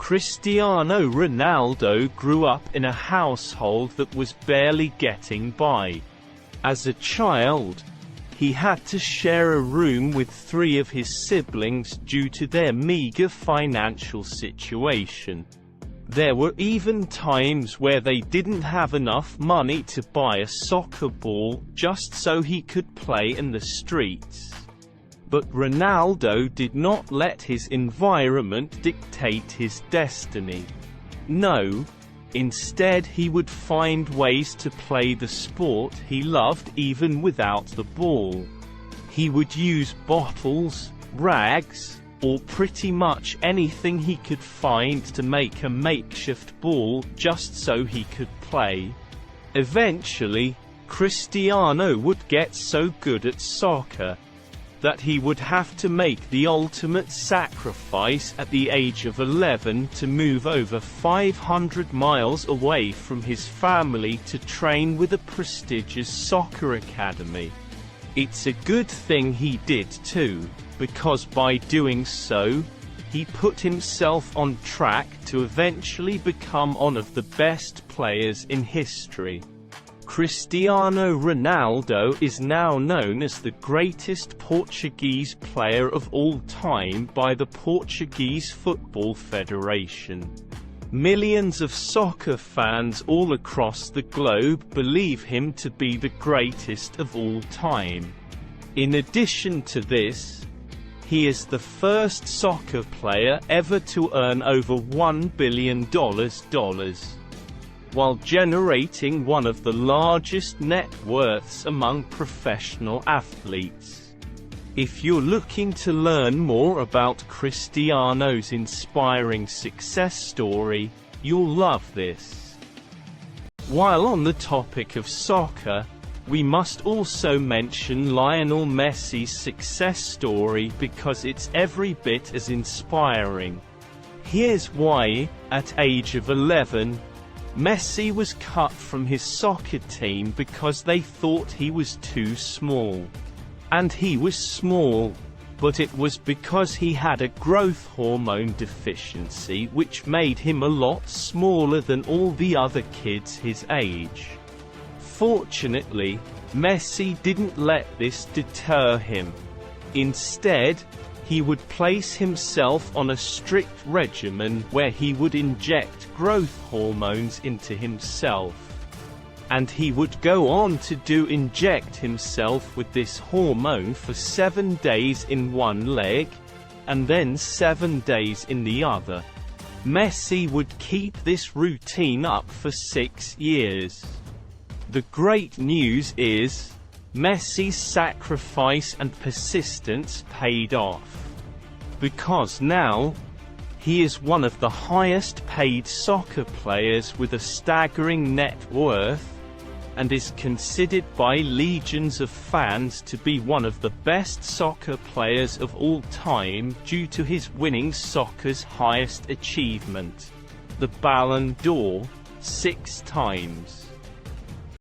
Cristiano Ronaldo grew up in a household that was barely getting by. As a child, he had to share a room with 3 of his siblings due to their meager financial situation. There were even times where they didn't have enough money to buy a soccer ball just so he could play in the streets. But Ronaldo did not let his environment dictate his destiny. No, instead he would find ways to play the sport he loved even without the ball. He would use bottles, rags, or pretty much anything he could find to make a makeshift ball just so he could play. Eventually, Cristiano would get so good at soccer that he would have to make the ultimate sacrifice at the age of 11 to move over 500 miles away from his family to train with a prestigious soccer academy. It's a good thing he did too, because by doing so, he put himself on track to eventually become one of the best players in history. Cristiano Ronaldo is now known as the greatest Portuguese player of all time by the Portuguese Football Federation. Millions of soccer fans all across the globe believe him to be the greatest of all time. In addition to this, he is the first soccer player ever to earn over $1 billion, while generating one of the largest net worths among professional athletes. If you're looking to learn more about Cristiano's inspiring success story, you'll love this. While on the topic of soccer, we must also mention Lionel Messi's success story because it's every bit as inspiring. Here's why. At age of 11, Messi was cut from his soccer team because they thought he was too small. And he was small, but it was because he had a growth hormone deficiency which made him a lot smaller than all the other kids his age. Fortunately, Messi didn't let this deter him. Instead, he would place himself on a strict regimen where he would inject growth hormones into himself. And he would go on to inject himself with this hormone for 7 days in one leg, and then 7 days in the other. Messi would keep this routine up for 6 years. The great news is, Messi's sacrifice and persistence paid off. Because now, he is one of the highest paid soccer players with a staggering net worth, and is considered by legions of fans to be one of the best soccer players of all time due to his winning soccer's highest achievement, the Ballon d'Or, 6 times.